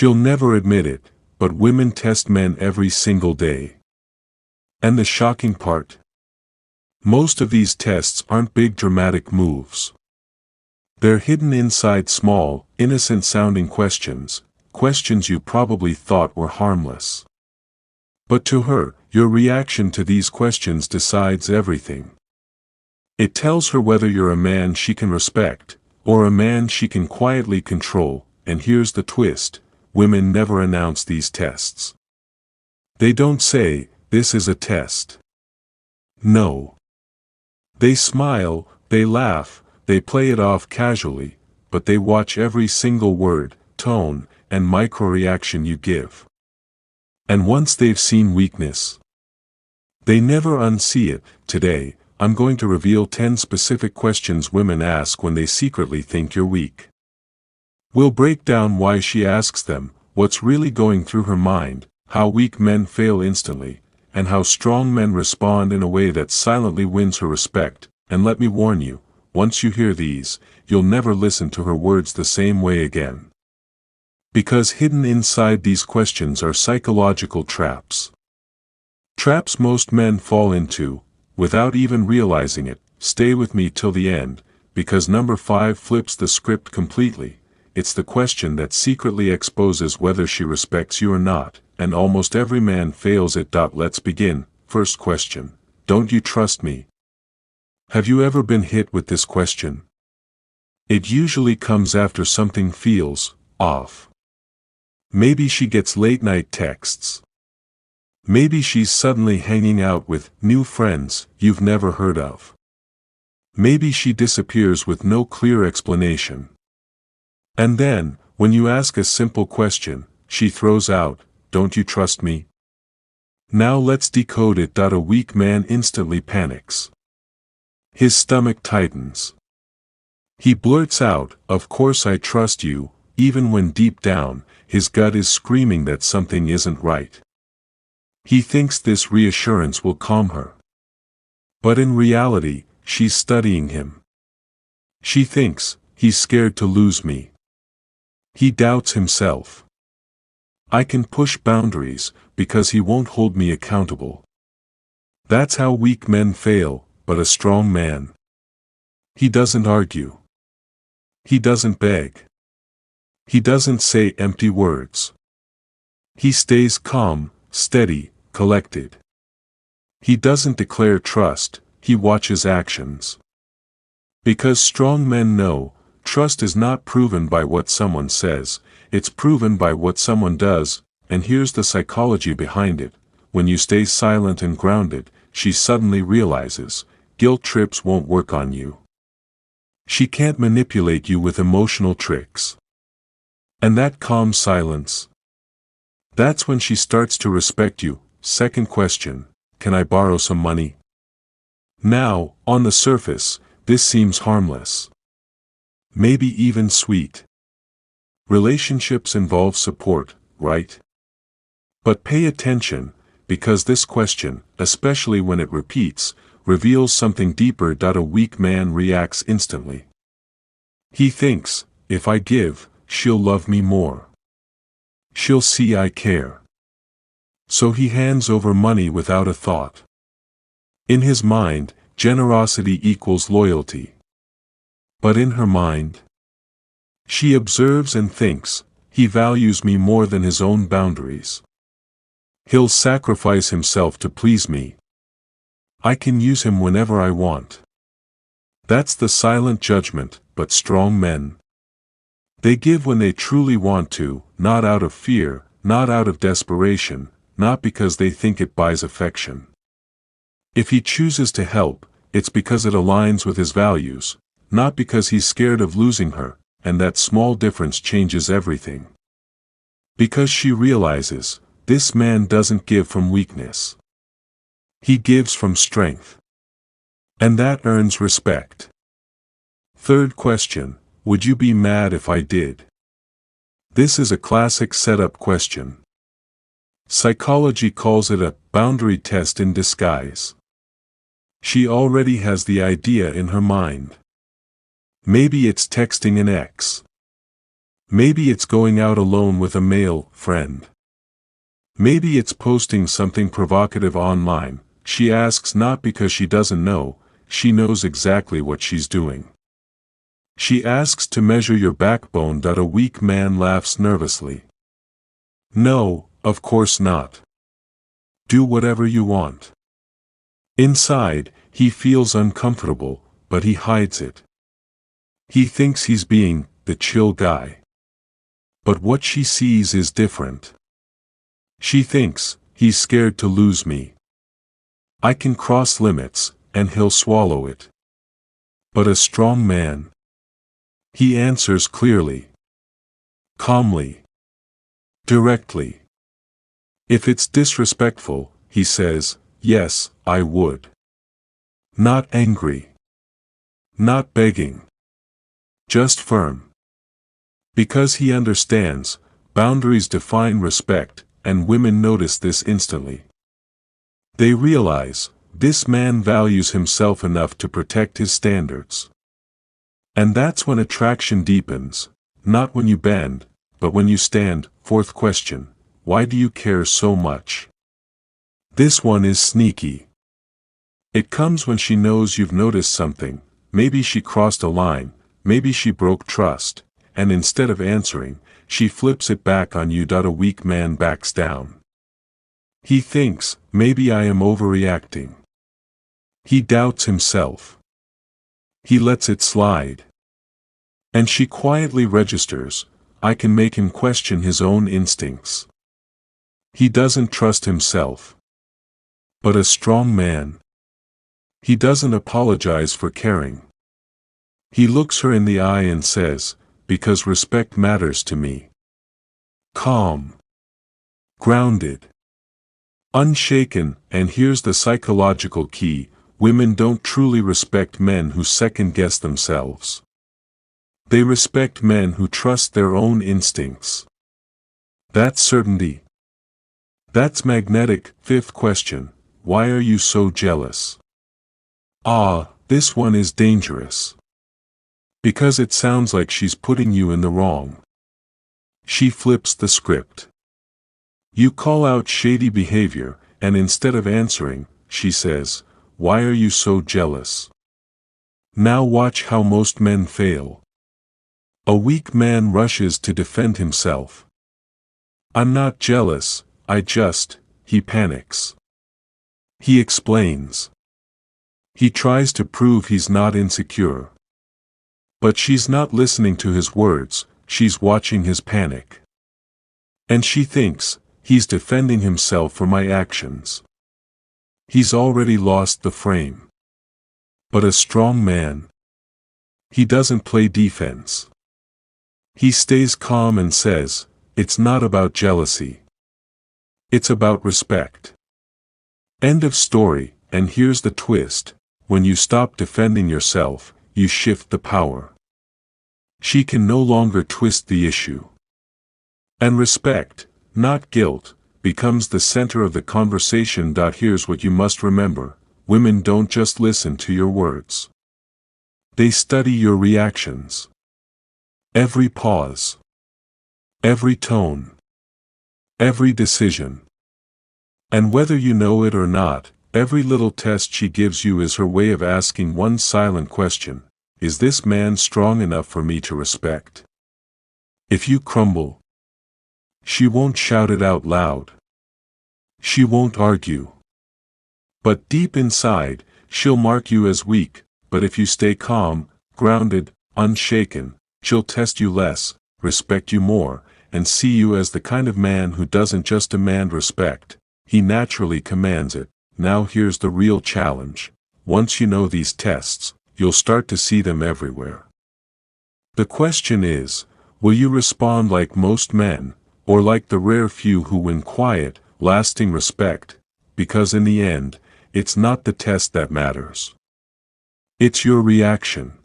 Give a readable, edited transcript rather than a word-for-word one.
She'll never admit it, but women test men every single day. And the shocking part? Most of these tests aren't big dramatic moves. They're hidden inside small, innocent-sounding questions, questions you probably thought were harmless. But to her, your reaction to these questions decides everything. It tells her whether you're a man she can respect, or a man she can quietly control, and here's the twist: women never announce these tests. They don't say, "This is a test." No. They smile, they laugh, they play it off casually, but they watch every single word, tone, and micro-reaction you give. And once they've seen weakness, they never unsee it. Today, I'm going to reveal 10 specific questions women ask when they secretly think you're weak. We'll break down why she asks them, what's really going through her mind, how weak men fail instantly, and how strong men respond in a way that silently wins her respect. And let me warn you, once you hear these, you'll never listen to her words the same way again. Because hidden inside these questions are psychological traps. Traps most men fall into, without even realizing it. Stay with me till the end, because number 5 flips the script completely. It's the question that secretly exposes whether she respects you or not, and almost every man fails it. Let's begin. First question: don't you trust me? Have you ever been hit with this question? It usually comes after something feels off. Maybe she gets late-night texts. Maybe she's suddenly hanging out with new friends you've never heard of. Maybe she disappears with no clear explanation. And then, when you ask a simple question, she throws out, "Don't you trust me?" Now let's decode it. A weak man instantly panics. His stomach tightens. He blurts out, "Of course I trust you," even when deep down, his gut is screaming that something isn't right. He thinks this reassurance will calm her. But in reality, she's studying him. She thinks, he's scared to lose me. He doubts himself. I can push boundaries, because he won't hold me accountable. That's how weak men fail, but a strong man, he doesn't argue. He doesn't beg. He doesn't say empty words. He stays calm, steady, collected. He doesn't declare trust, he watches actions. Because strong men know, trust is not proven by what someone says, it's proven by what someone does. And here's the psychology behind it: when you stay silent and grounded, she suddenly realizes, guilt trips won't work on you. She can't manipulate you with emotional tricks. And that calm silence, that's when she starts to respect you. Second question: can I borrow some money? Now, on the surface, this seems harmless. Maybe even sweet. Relationships involve support, right? But pay attention, because this question, especially when it repeats, reveals something deeper. A weak man reacts instantly. He thinks, if I give, she'll love me more. She'll see I care. So he hands over money without a thought. In his mind, generosity equals loyalty. But in her mind, she observes and thinks, he values me more than his own boundaries. He'll sacrifice himself to please me. I can use him whenever I want. That's the silent judgment. But strong men, they give when they truly want to, not out of fear, not out of desperation, not because they think it buys affection. If he chooses to help, it's because it aligns with his values, not because he's scared of losing her, and that small difference changes everything. Because she realizes, this man doesn't give from weakness. He gives from strength. And that earns respect. Third question: would you be mad if I did? This is a classic setup question. Psychology calls it a boundary test in disguise. She already has the idea in her mind. Maybe it's texting an ex. Maybe it's going out alone with a male friend. Maybe it's posting something provocative online. She asks not because she doesn't know, she knows exactly what she's doing. She asks to measure your backbone. A weak man laughs nervously. No, of course not. Do whatever you want. Inside, he feels uncomfortable, but he hides it. He thinks he's being the chill guy. But what she sees is different. She thinks, he's scared to lose me. I can cross limits, and he'll swallow it. But a strong man. He answers clearly. Calmly. Directly. If it's disrespectful, he says, yes, I would. Not angry. Not begging. Just firm. Because he understands, boundaries define respect, and women notice this instantly. They realize, this man values himself enough to protect his standards. And that's when attraction deepens, not when you bend, but when you stand. Fourth question, why do you care so much? This one is sneaky. It comes when she knows you've noticed something, maybe she crossed a line, maybe she broke trust, and instead of answering, she flips it back on you. A weak man backs down. He thinks, maybe I am overreacting. He doubts himself. He lets it slide. And she quietly registers, I can make him question his own instincts. He doesn't trust himself. But a strong man. He doesn't apologize for caring. He looks her in the eye and says, because respect matters to me. Calm. Grounded. Unshaken. And here's the psychological key, women don't truly respect men who second-guess themselves. They respect men who trust their own instincts. That's certainty. That's magnetic. Fifth question, why are you so jealous? This one is dangerous. Because it sounds like she's putting you in the wrong. She flips the script. You call out shady behavior, and instead of answering, she says, why are you so jealous? Now watch how most men fail. A weak man rushes to defend himself. I'm not jealous, he panics. He explains. He tries to prove he's not insecure. But she's not listening to his words, she's watching his panic. And she thinks, he's defending himself for my actions. He's already lost the frame. But a strong man. He doesn't play defense. He stays calm and says, it's not about jealousy. It's about respect. End of story. And here's the twist, when you stop defending yourself, you shift the power. She can no longer twist the issue. And respect, not guilt, becomes the center of the conversation. Here's what you must remember, women don't just listen to your words. They study your reactions. Every pause. Every tone. Every decision. And whether you know it or not, every little test she gives you is her way of asking one silent question, is this man strong enough for me to respect? If you crumble, she won't shout it out loud. She won't argue. But deep inside, she'll mark you as weak, but if you stay calm, grounded, unshaken, she'll test you less, respect you more, and see you as the kind of man who doesn't just demand respect, he naturally commands it. Now here's the real challenge. Once you know these tests, you'll start to see them everywhere. The question is, will you respond like most men, or like the rare few who win quiet, lasting respect? Because in the end, it's not the test that matters. It's your reaction.